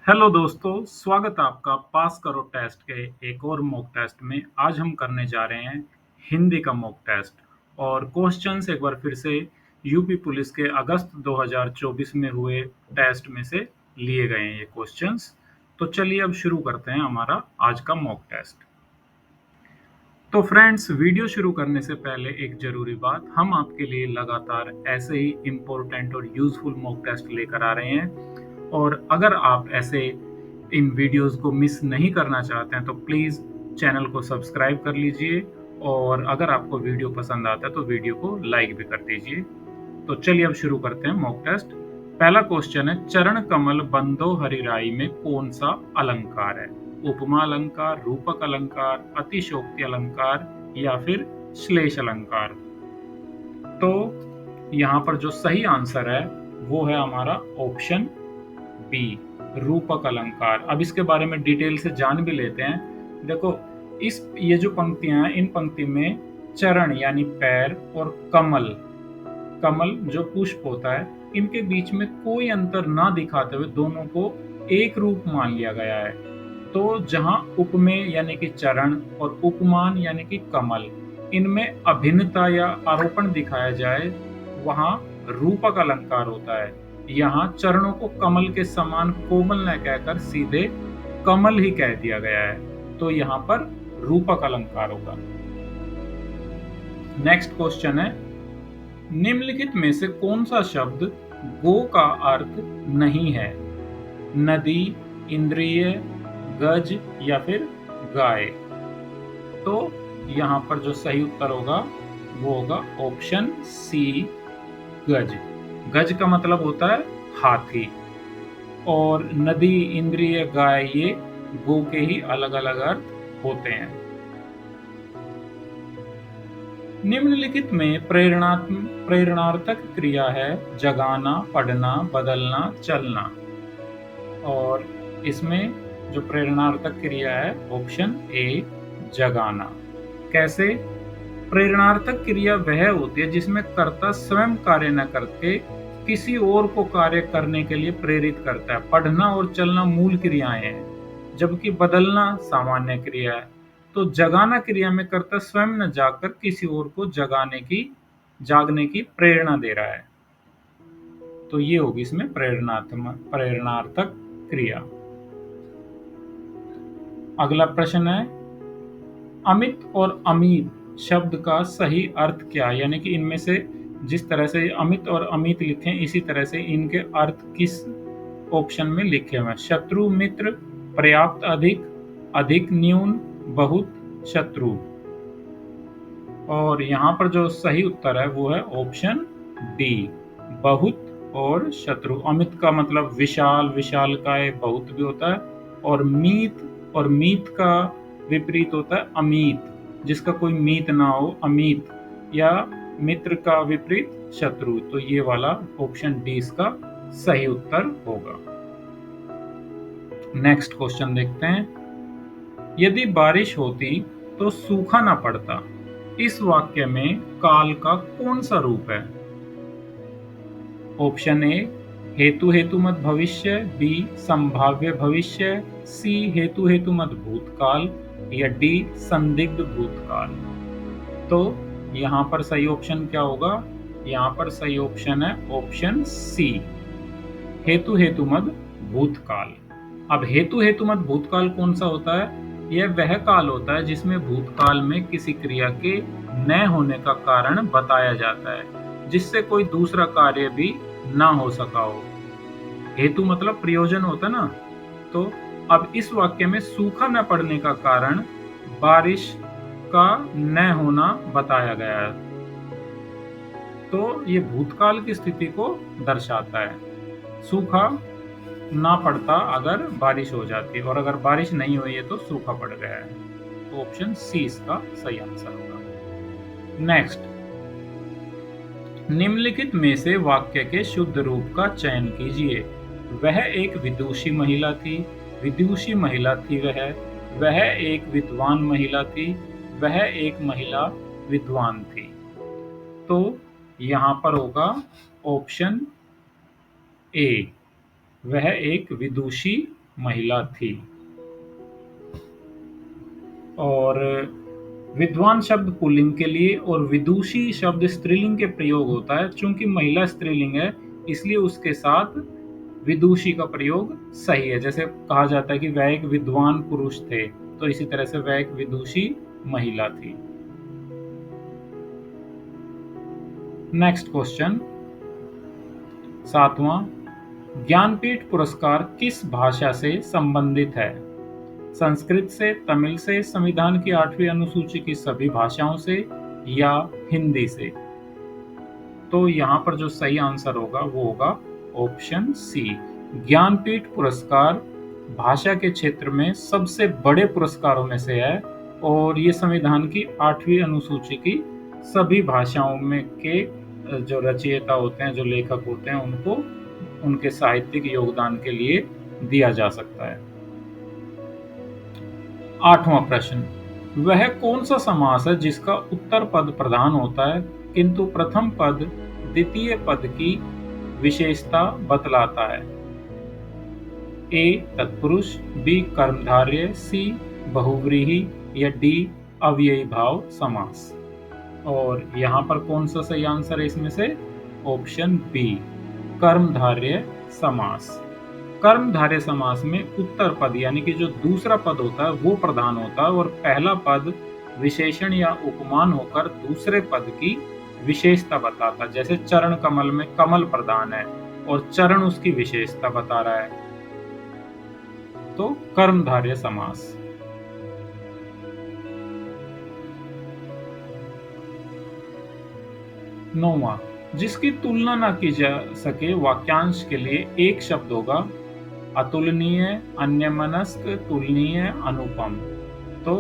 Hello दोस्तों, स्वागत है आपका पास करो टेस्ट के एक और मॉक टेस्ट में। आज हम करने जा रहे हैं हिंदी का मॉक टेस्ट। और क्वेश्चंस एक बार फिर से यूपी पुलिस के अगस्त 2024 में हुए टेस्ट में से लिए गए हैं ये क्वेश्चंस। तो चलिए अब शुरू करते हैं हमारा आज का मॉक टेस्ट। तो फ्रेंड्स, वीडियो शुरू करने से पहले एक ज़रूरी बात, हम आपके लिए लगातार ऐसे ही इम्पोर्टेंट और यूज़फुल मॉक टेस्ट लेकर आ रहे हैं। और अगर आप ऐसे इन वीडियोस को मिस नहीं करना चाहते हैं तो प्लीज़ चैनल को सब्सक्राइब कर लीजिए। और अगर आपको वीडियो पसंद आता है तो वीडियो को लाइक भी कर दीजिए। तो चलिए अब शुरू करते हैं मॉक टेस्ट। पहला क्वेश्चन है, चरण कमल बंदो हरिराई में कौन सा अलंकार है? उपमा अलंकार, रूपक अलंकार, अतिशयोक्ति अलंकार या फिर श्लेष अलंकार? तो यहाँ पर जो सही आंसर है वो है हमारा ऑप्शन बी, रूपक अलंकार। अब इसके बारे में डिटेल से जान भी लेते हैं। देखो, ये जो पंक्तियां हैं, इन पंक्ति में चरण यानी पैर और कमल, कमल जो पुष्प होता है, इनके बीच में कोई अंतर ना दिखाते हुए दोनों को एक रूप मान लिया गया है। तो जहां उपमेय यानी कि चरण और उपमान यानी कि कमल, इनमें अभिन्नता या आरोपण दिखाया जाए, वहां रूपक अलंकार होता है। यहाँ चरणों को कमल के समान कोमल न कहकर सीधे कमल ही कह दिया गया है, तो यहाँ पर रूपक अलंकार होगा। नेक्स्ट क्वेश्चन है, निम्नलिखित में से कौन सा शब्द गो का अर्थ नहीं है? नदी, इंद्रिय, गज या फिर गाय? तो यहाँ पर जो सही उत्तर होगा वो होगा ऑप्शन सी, गज। गज का मतलब होता है हाथी। और नदी, इंद्रिय, गाय, ये गो के ही अलग अलग अर्थ होते हैं। निम्नलिखित में प्रेरणार्थक क्रिया है जगाना, पढ़ना, बदलना, चलना। और इसमें जो प्रेरणार्थक क्रिया है ऑप्शन ए, जगाना। कैसे? प्रेरणार्थक क्रिया वह होती है जिसमें कर्ता स्वयं कार्य न करके किसी और को कार्य करने के लिए प्रेरित करता है। पढ़ना और चलना मूल क्रियाएं हैं, जबकि बदलना सामान्य क्रिया है। तो जगाना क्रिया में कर्ता स्वयं न जाकर किसी और को जागने की प्रेरणा दे रहा है। तो ये होगी इसमें प्रेरणार्थक क्रिया। अगला प्रश्न है, अमित और अमित शब्द का सही अर्थ क्या है? यानी कि इनमें से जिस तरह से अमित और अमित लिखे इसी तरह से इनके अर्थ किस ऑप्शन में लिखे हुए हैं? शत्रु, मित्र, पर्याप्त, अधिक, अधिक, न्यून, बहुत, शत्रु। और यहाँ पर जो सही उत्तर है वो है ऑप्शन डी, बहुत और शत्रु। अमित का मतलब विशाल, विशालकाय बहुत भी होता है। और मीत का विपरीत होता है अमीत, जिसका कोई मीत ना हो, अमीत। या मित्र का विपरीत शत्रु। तो ये वाला ऑप्शन डी इसका सही उत्तर होगा। नेक्स्ट क्वेश्चन देखते हैं, यदि बारिश होती तो सूखा ना पड़ता, इस वाक्य में काल का कौन सा रूप है? ऑप्शन ए, हेतु हेतु मत भविष्य, बी संभाव्य भविष्य, सी हेतु हेतु मत भूतकाल या डी संदिग्ध भूतकाल। तो यहाँ पर सही ऑप्शन क्या होगा? यहाँ पर सही ऑप्शन है ऑप्शन सी, हेतु हेतु मत भूतकाल। अब हेतु हेतु मत भूतकाल कौन सा होता है? यह वह काल होता है जिसमें भूतकाल में किसी क्रिया के न होने का कारण बताया जाता है, जिससे कोई दूसरा कार्य भी ना हो सका हो। हेतु मतलब प्रयोजन होता ना। तो अब इस वाक्य में सूखा न पड़ने का कारण बारिश का न होना बताया गया है। तो ये भूतकाल की स्थिति को दर्शाता है। सूखा ना पड़ता अगर बारिश हो जाती, और अगर बारिश नहीं हुई है तो सूखा पड़ गया है। तो ऑप्शन सी इसका सही आंसर होगा। नेक्स्ट, निम्नलिखित में से वाक्य के शुद्ध रूप का चयन कीजिए। वह एक विदुषी महिला थी, विदुषी महिला थी वह एक विद्वान महिला थी, वह एक महिला विद्वान थी। तो यहाँ पर होगा ऑप्शन ए, वह एक विदुषी महिला थी। और विद्वान शब्द पुल्लिंग के लिए और विदुषी शब्द स्त्रीलिंग के प्रयोग होता है। चूंकि महिला स्त्रीलिंग है इसलिए उसके साथ विदुषी का प्रयोग सही है। जैसे कहा जाता है कि वह एक विद्वान पुरुष थे, तो इसी तरह से वह एक विदुषी महिला थी। नेक्स्ट क्वेश्चन, 7वां, ज्ञानपीठ पुरस्कार किस भाषा से संबंधित है? संस्कृत से, तमिल से, संविधान की 8वीं अनुसूची की सभी भाषाओं से या हिंदी से? तो यहाँ पर जो सही आंसर होगा वो होगा ऑप्शन सी। ज्ञानपीठ पुरस्कार भाषा के क्षेत्र में सबसे बड़े पुरस्कारों में से है और ये संविधान की 8वीं अनुसूची की सभी भाषाओं में के जो रचयिता होते हैं, जो लेखक होते हैं, उनको उनके साहित्यिक योगदान के लिए दिया जा सकता है। 8वां प्रश्न, वह कौन सा समास है जिसका उत्तर पद प्रधान होता है किंतु प्रथम पद द्वितीय पद की विशेषता बतलाता है? ए तत्पुरुष, बी कर्मधारय, सी बहुव्रीहि या डी अव्ययी भाव समास? और यहाँ पर कौन सा सही आंसर है इसमें से? ऑप्शन बी, कर्मधारय समास। कर्मधारय समास में उत्तर पद यानी कि जो दूसरा पद होता है वो प्रधान होता है और पहला पद विशेषण या उपमान होकर दूसरे पद की विशेषता बताता है। जैसे चरण कमल में कमल प्रधान है और चरण उसकी विशेषता बता रहा है, तो कर्मधारय समास। 9वां, जिसकी तुलना न की जा सके वाक्यांश के लिए एक शब्द होगा? अतुलनीय, अन्यमनस्क, तुलनीय, अनुपम। तो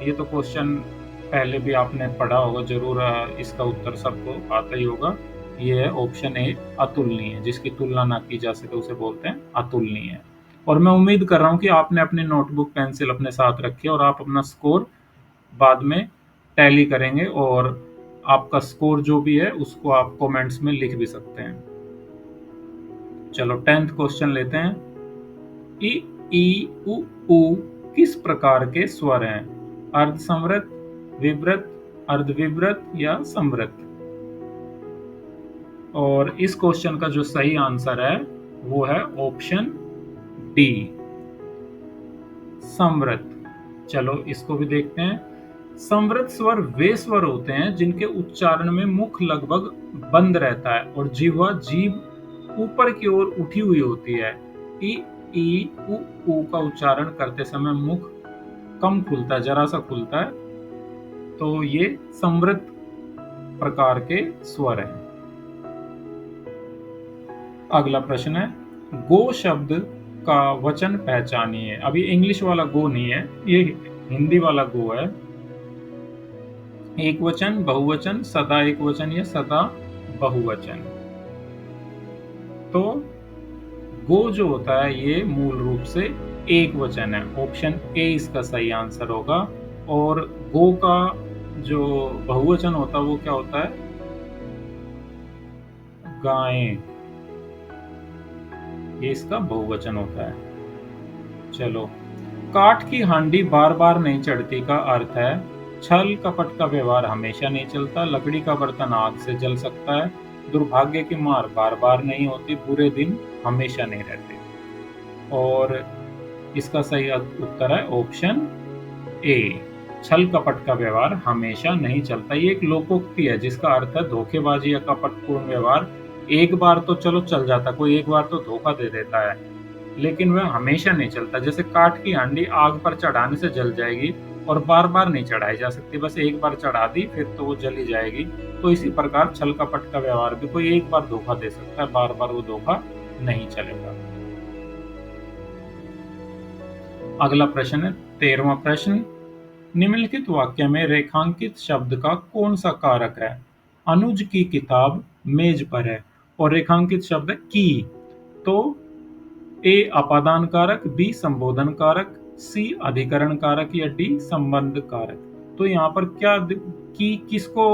ये तो क्वेश्चन पहले भी आपने पढ़ा होगा जरूर, इसका उत्तर सबको आता ही होगा। ये है ऑप्शन ए, अतुलनीय। जिसकी तुलना ना की जा सके उसे बोलते हैं अतुलनीय। और मैं उम्मीद कर रहा हूँ कि आपने अपनी नोटबुक पेंसिल अपने साथ रखी है और आप अपना स्कोर बाद में टैली करेंगे और आपका स्कोर जो भी है उसको आप कमेंट्स में लिख भी सकते हैं। चलो 10th क्वेश्चन लेते हैं। इ, ई, उ किस प्रकार के स्वर हैं? अर्धसंवृत, विवृत, अर्धविवृत या संवृत? और इस क्वेश्चन का जो सही आंसर है वो है ऑप्शन डी, संवृत। चलो इसको भी देखते हैं। संवृत स्वर वे स्वर होते हैं जिनके उच्चारण में मुख लगभग बंद रहता है और जिह्वा जीभ ऊपर की ओर उठी हुई होती है। इ, ई, उ का उच्चारण करते समय मुख कम खुलता है, जरा सा खुलता है, तो ये संवृत प्रकार के स्वर हैं। अगला प्रश्न है, गो शब्द का वचन पहचानिए। अभी इंग्लिश वाला गो नहीं है, ये हिंदी वाला गो है। एक वचन, बहुवचन, सदा एक वचन या सदा बहुवचन? तो गो जो होता है ये मूल रूप से एक वचन है। ऑप्शन ए इसका सही आंसर होगा। और गो का जो बहुवचन होता है वो क्या होता है? गायें, ये इसका बहुवचन होता है। चलो, काठ की हांडी बार बार नहीं चढ़ती का अर्थ है छल कपट का व्यवहार हमेशा नहीं चलता, लकड़ी का बर्तन आग से जल सकता है, दुर्भाग्य की मार बार बार नहीं होती, बुरे दिन हमेशा नहीं रहते। और इसका सही उत्तर है ऑप्शन ए, छल कपट का व्यवहार हमेशा नहीं चलता। ये एक लोकोक्ति है जिसका अर्थ है धोखेबाजी या कपटपूर्ण व्यवहार एक बार तो चलो चल जाता, कोई एक बार तो धोखा दे देता है, लेकिन वह हमेशा नहीं चलता। जैसे काठ की हांडी आग पर चढ़ाने से जल जाएगी और बार बार नहीं चढ़ाई जा सकती, बस एक बार चढ़ा दी फिर तो वो जली जाएगी। तो इसी प्रकार छल कपट का व्यवहार भी कोई एक बार धोखा दे सकता है, बार बार वो धोखा नहीं चलेगा। अगला प्रश्न है 13वां प्रश्न, निम्नलिखित वाक्य में रेखांकित शब्द का कौन सा कारक है? अनुज की किताब मेज पर है और रेखांकित शब्द है की। तो ए अपादान कारक, बी संबोधन कारक, सी अधिकरण कारक या डी संबंध कारक? तो यहाँ पर क्या की किसको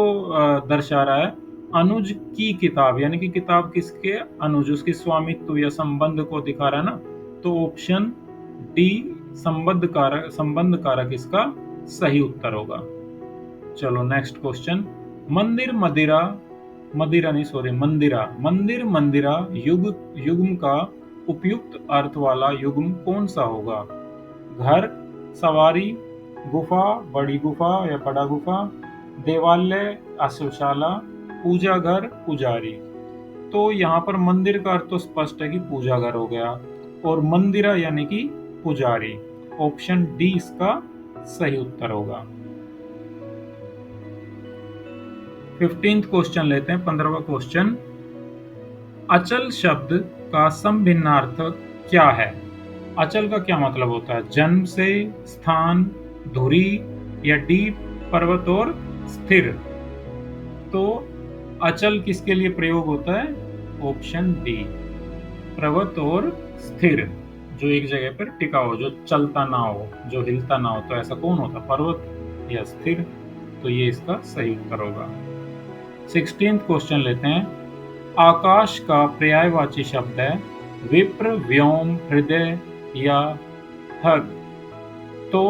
दर्शा रहा है? अनुज की किताब, यानी कि किताब किसके? अनुज, उसकी स्वामित्व या संबंध को दिखा रहा है ना। तो ऑप्शन डी संबंध कारक इसका सही उत्तर होगा। चलो नेक्स्ट क्वेश्चन। मंदिर मदिरा मदिरा नहीं सॉरी मंदिरा मंदिर मंदिरा युग्म का उपयुक्त अर्थ वाला युग्म कौन सा होगा? घर, सवारी, गुफा, बड़ी गुफा या बड़ा गुफा, देवालय, अश्वशाला, पूजा घर, पुजारी। तो यहाँ पर मंदिर का अर्थ तो स्पष्ट है कि पूजा घर हो गया, और मंदिरा यानी कि पुजारी। ऑप्शन डी इसका सही उत्तर होगा। 15th क्वेश्चन लेते हैं, 15वां क्वेश्चन। अचल शब्द का संभिन्नार्थ क्या है? अचल का क्या मतलब होता है? जन्म से, स्थान, धुरी या डी पर्वत और स्थिर। तो अचल किसके लिए प्रयोग होता है? ऑप्शन डी पर्वत और स्थिर, जो एक जगह पर टिका हो, जो चलता ना हो, जो हिलता ना हो। तो ऐसा कौन होता? पर्वत या स्थिर। तो ये इसका सही उत्तर होगा। 16th क्वेश्चन लेते हैं। आकाश का पर्यायवाची शब्द है विप्र, व्योम, हृदय या हर। तो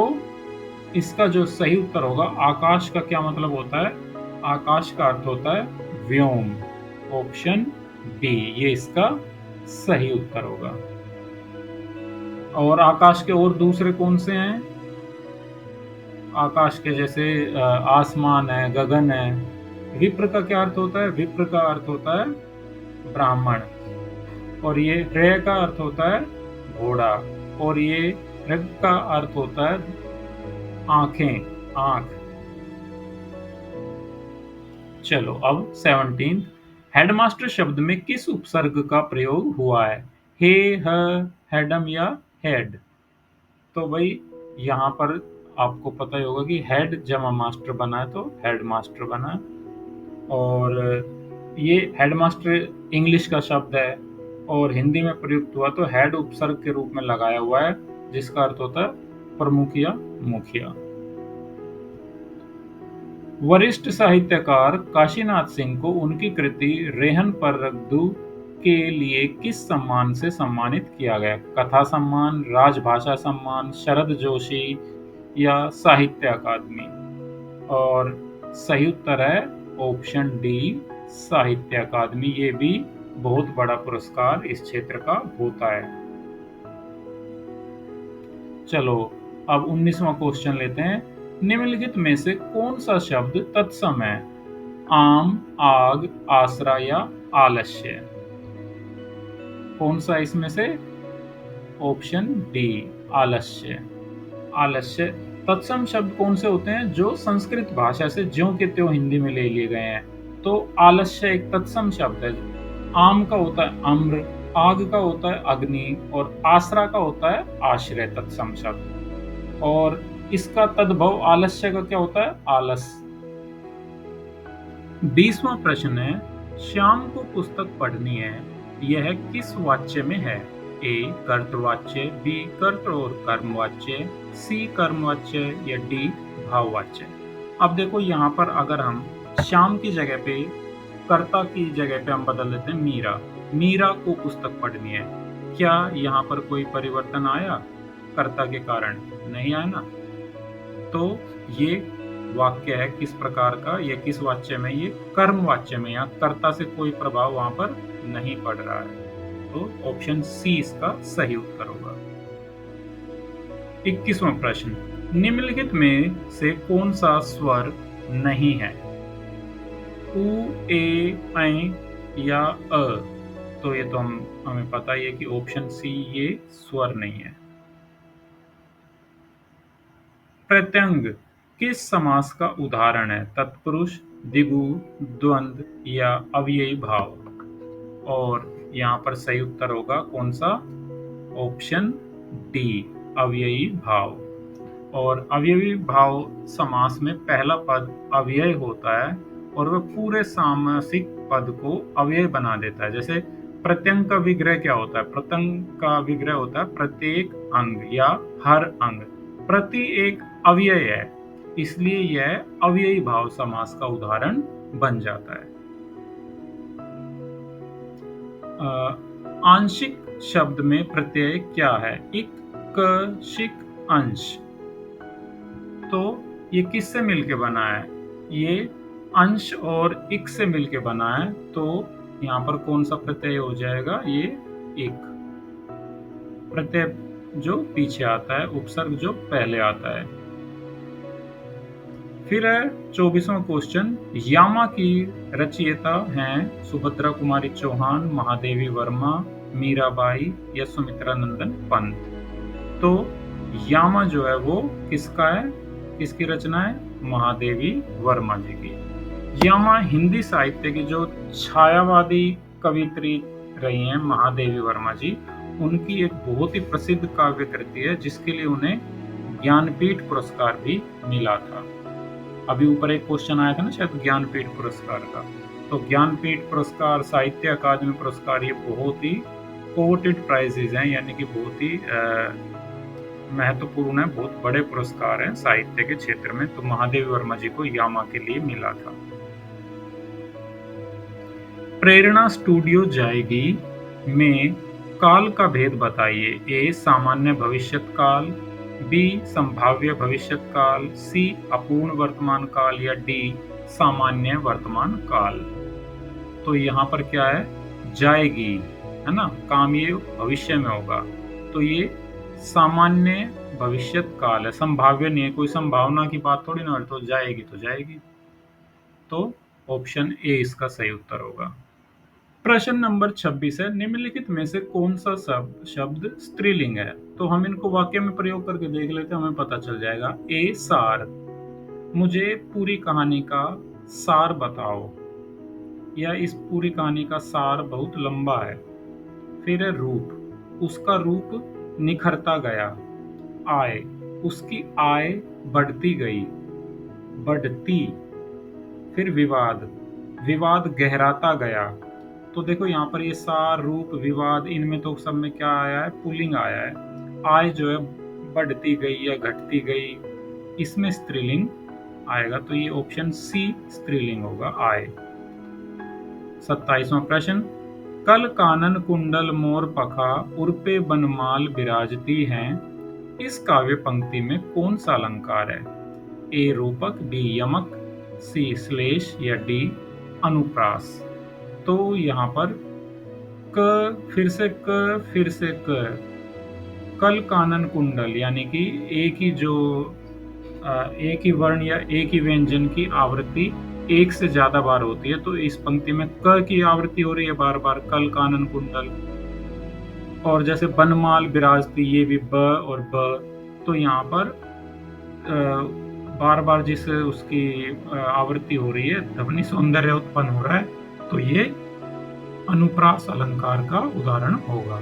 इसका जो सही उत्तर होगा, आकाश का क्या मतलब होता है? आकाश का अर्थ होता है व्योम। ऑप्शन बी ये इसका सही उत्तर होगा। और आकाश के और दूसरे कौन से हैं? आकाश के जैसे आसमान है, गगन है। विप्र का क्या अर्थ होता है? विप्र का अर्थ होता है ब्राह्मण। और ये ह्रय का अर्थ होता है घोड़ा। और ये ऋग का अर्थ होता है आंखें, आंख। चलो अब 17। हेडमास्टर शब्द में किस उपसर्ग का प्रयोग हुआ है? हे, ह, हेडम या हेड। तो भाई यहाँ पर आपको पता ही होगा कि हेड जमा मास्टर बना है तो हेड मास्टर बना है। और ये हेडमास्टर इंग्लिश का शब्द है और हिंदी में प्रयुक्त हुआ तो हेड उपसर्ग के रूप में लगाया हुआ है, जिसका अर्थ होता है प्रमुख या मुखिया। वरिष्ठ साहित्यकार काशीनाथ सिंह को उनकी कृति रेहन पर रद्दू के लिए किस सम्मान से सम्मानित किया गया? कथा सम्मान, राजभाषा सम्मान, शरद जोशी या साहित्य अकादमी। और सही उत्तर है ऑप्शन डी साहित्य अकादमी। ये भी बहुत बड़ा पुरस्कार इस क्षेत्र का होता है। चलो अब 19वां क्वेश्चन लेते हैं। निम्नलिखित में से कौन सा शब्द तत्सम है? आम, आग, आसरा या आलस्य। कौन सा इसमें से? ऑप्शन डी आलस्य। आलस्य। तत्सम शब्द कौन से होते हैं? जो संस्कृत भाषा से ज्यों के त्यों हिंदी में ले लिए गए हैं। तो आलस्य एक तत्सम शब्द है। आम का होता है अम्र, आग का होता है अग्नि, और आसरा का होता है आश्रय, तत्सम शब्द। और इसका तद्भव आलस्य का क्या होता है? आलस। 20वां प्रश्न है। श्याम को पुस्तक पढ़नी है, यह किस वाच्य में है? ए कर्तवाच्य, बी कर्त और कर्मवाच्य, सी कर्मवाच्य या डी भाववाच्य। अब देखो यहाँ पर अगर हम श्याम की जगह पे, कर्ता की जगह पे हम बदल देते हैं मीरा। मीरा को पुस्तक पढ़नी है, क्या यहाँ पर कोई परिवर्तन आया कर्ता के कारण? नहीं आया ना। तो ये वाक्य है किस प्रकार का? ये किस वाच्य में? ये कर्म वाच्य में। यहाँ कर्ता से कोई प्रभाव वहां पर नहीं पड़ रहा है। तो ऑप्शन सी इसका सही उत्तर होगा। 21वां प्रश्न। निम्नलिखित में से कौन सा स्वर नहीं है? उ, ए, ऐ या अ। तो ये तो हमें पता ही है कि ऑप्शन सी ये स्वर नहीं है। प्रत्यंग किस समास का उदाहरण है? तत्पुरुष, द्विगु, द्वंद्व या अव्ययी भाव। और यहाँ पर सही उत्तर होगा कौन सा? ऑप्शन डी अव्ययी भाव। और अव्ययी भाव समास में पहला पद अव्यय होता है और वह पूरे सामासिक पद को अव्यय बना देता है। जैसे प्रत्यंग का विग्रह क्या होता है? प्रत्यंग का विग्रह होता है प्रत्येक अंग या हर अंग। प्रति एक अव्यय है, इसलिए यह अव्ययी भाव समास का उदाहरण बन जाता है। आंशिक शब्द में प्रत्यय क्या है? इक, कशिक अंश। तो ये किससे मिलके बना है? ये अंश और इक से मिलके बना है। तो यहाँ पर कौन सा प्रत्यय हो जाएगा? ये इक। प्रत्यय जो पीछे आता है, उपसर्ग जो पहले आता है। फिर है 24वां क्वेश्चन। यामा की रचयिता हैं सुभद्रा कुमारी चौहान, महादेवी वर्मा, मीराबाई या सुमित्रा नंदन पंत। तो यामा जो है वो किसका है? किसकी रचना है? महादेवी वर्मा जी की। यामा हिंदी साहित्य की जो छायावादी कवियत्री रही हैं महादेवी वर्मा जी, उनकी एक बहुत ही प्रसिद्ध काव्य कृति है जिसके लिए उन्हें ज्ञानपीठ पुरस्कार भी मिला था। अभी ऊपर एक क्वेश्चन आया था ना शायद ज्ञानपीठ पुरस्कार का, तो ज्ञानपीठ पुरस्कार, साहित्य अकादमी पुरस्कार, ये बहुत ही कोटेड प्राइजेज हैं, यानी कि बहुत ही महत्वपूर्ण है, बहुत बड़े पुरस्कार हैं साहित्य के क्षेत्र में। तो महादेवी वर्मा जी को यामा के लिए मिला था। प्रेरणा स्टूडियो जाएगी में काल का भेद बताइए। ए सामान्य भविष्यत काल, बी संभाव्य भविष्यत काल, सी अपूर्ण वर्तमान काल या डी सामान्य वर्तमान काल। तो यहाँ पर क्या है? जाएगी, है ना, काम ये भविष्य में होगा, तो ये सामान्य भविष्यत काल है, संभाव्य नहीं है, कोई संभावना की बात थोड़ी ना, तो जाएगी तो जाएगी। तो ऑप्शन ए इसका सही उत्तर होगा। प्रश्न नंबर 26 है, निम्नलिखित में से कौन सा शब्द स्त्रीलिंग है? तो हम इनको वाक्य में प्रयोग करके देख लेते हैं, हमें पता चल जाएगा। ए सार, मुझे पूरी कहानी का सार बताओ, या इस पूरी कहानी का सार बहुत लंबा है। फिर है रूप, उसका रूप निखरता गया। आय, उसकी आय बढ़ती गई, बढ़ती। फिर विवाद, विवाद गहराता गया। तो देखो यहाँ पर ये सार, रूप, विवाद, इनमें तो सब में क्या आया है? पुल्लिंग आया है। आय जो है बढ़ती गई या घटती गई, इसमें स्त्रीलिंग आएगा, तो ये ऑप्शन सी स्त्रीलिंग होगा, आय। 27वां प्रश्न, कल कानन कुंडल मोर पखा उर्पे बनमाल विराजती हैं, इस काव्य पंक्ति में कौन सा अलंकार है? ए रूपक, बी यमक, सी श्लेष या डी अनुप्रास। तो यहाँ पर क, फिर से क, फिर से क, कल कानन कुंडल, यानी कि एक ही जो एक ही वर्ण या एक ही व्यंजन की आवृत्ति एक से ज्यादा बार होती है, तो इस पंक्ति में क की आवृत्ति हो रही है बार बार, कल कानन कुंडल। और जैसे बनमाल विराजती, ये भी ब और ब, तो यहाँ पर बार बार जिस उसकी आवृत्ति हो रही है, ध्वनि सौंदर्य उत्पन्न हो रहा है, तो ये अनुप्रास अलंकार का उदाहरण होगा।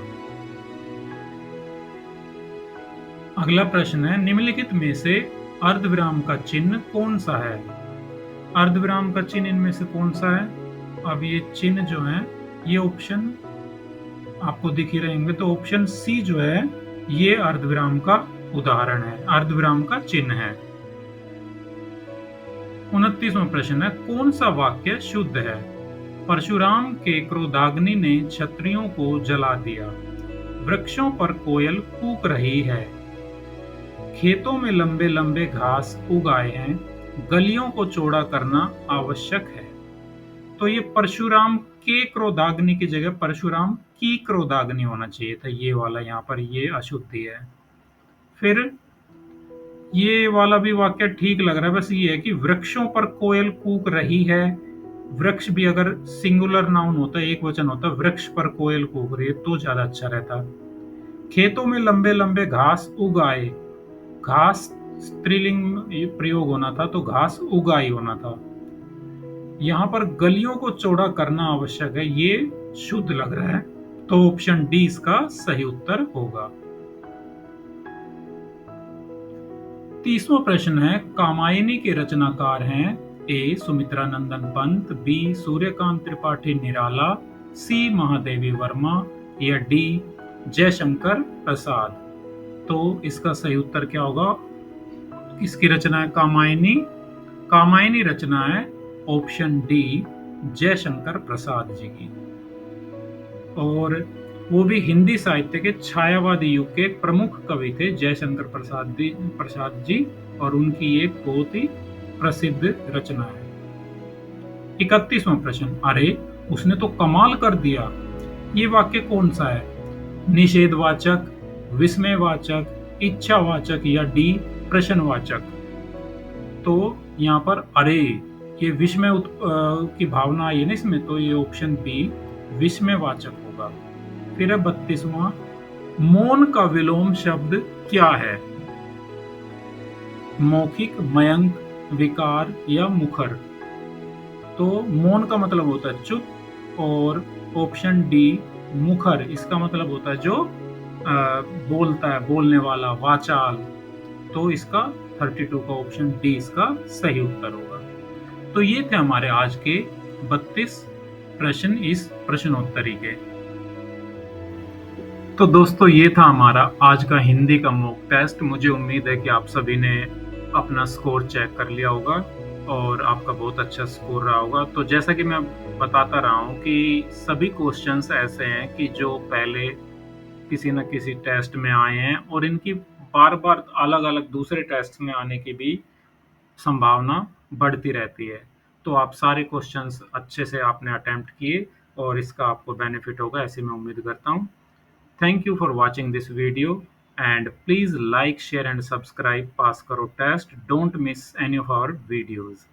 अगला प्रश्न है, निम्नलिखित में से अर्धविराम का चिन्ह कौन सा है? अर्धविराम का चिन्ह इनमें से कौन सा है? अब ये चिन्ह जो है, ये ऑप्शन आपको दिख ही रहेंगे, तो ऑप्शन सी जो है ये अर्धविराम का उदाहरण है, अर्धविराम का चिन्ह है। 29वां प्रश्न है, कौन सा वाक्य शुद्ध है? परशुराम के क्रोधाग्नि ने क्षत्रियों को जला दिया, वृक्षों पर कोयल कूक रही है, खेतों में लंबे लंबे घास उग आए हैं, गलियों को चौड़ा करना आवश्यक है। तो ये परशुराम के क्रोधाग्नि की जगह परशुराम की क्रोधाग्नि होना चाहिए था, ये वाला, यहाँ पर ये अशुद्धि है। फिर ये वाला भी वाक्य ठीक लग रहा है, बस ये है कि वृक्षों पर कोयल कूक रही है। वृक्ष भी अगर सिंगुलर नाउन होता, एक वचन होता, वृक्ष पर कोयल कूक रही है, तो ज्यादा अच्छा रहता। खेतों में लंबे लंबे घास उग आए, घास स्त्रीलिंग प्रयोग होना था, तो घास उगाई होना था। यहाँ पर गलियों को चौड़ा करना आवश्यक है, ये शुद्ध लग रहा है, तो ऑप्शन डी इसका सही उत्तर होगा। 30वां प्रश्न है, कामायनी के रचनाकार हैं ए सुमित्रा नंदन पंत, बी सूर्यकांत त्रिपाठी निराला, सी महादेवी वर्मा या डी जयशंकर प्रसाद। तो इसका सही उत्तर क्या होगा? किसकी रचना है कामायनी? कामायनी रचना है ऑप्शन डी जयशंकर प्रसाद जी की। और वो भी हिंदी साहित्य के छायावादी युग के प्रमुख कवि थे जयशंकर प्रसाद जी, और उनकी एक बहुत ही प्रसिद्ध रचना है। 31वां प्रश्न, अरे उसने तो कमाल कर दिया, ये वाक्य कौन सा है? निषेधवाचक, विस्मयवाचक, इच्छावाचक या डी प्रश्नवाचक? तो यहाँ पर अरे, ये की भावना आई है ना इसमें, तो ये ऑप्शन बी विस्मयवाचक होगा। फिर है 32वां, मौन का विलोम शब्द क्या है? मौखिक, मयंक, विकार या मुखर? तो मौन का मतलब होता है चुप, और ऑप्शन डी मुखर, इसका मतलब होता है जो बोलता है, बोलने वाला, वाचाल। तो इसका 32 का ऑप्शन डी इसका सही उत्तर होगा। तो ये थे हमारे आज के 32 प्रश्न इस प्रश्नोत्तरी के। तो दोस्तों, ये था हमारा आज का हिंदी का मॉक टेस्ट। मुझे उम्मीद है कि आप सभी ने अपना स्कोर चेक कर लिया होगा और आपका बहुत अच्छा स्कोर रहा होगा। तो जैसा कि मैं बताता रहा हूँ कि सभी क्वेश्चंस ऐसे हैं कि जो पहले किसी न किसी टेस्ट में आए हैं, और इनकी बार-बार अलग-अलग दूसरे टेस्ट में आने की भी संभावना बढ़ती रहती है। तो आप सारे क्वेश्चंस अच्छे से आपने अटेम्प्ट किए और इसका आपको बेनिफिट होगा, ऐसी मैं उम्मीद करता हूँ। Thank you for watching this video, and please like, share and subscribe Pass Karo Test. Don't miss any of our videos.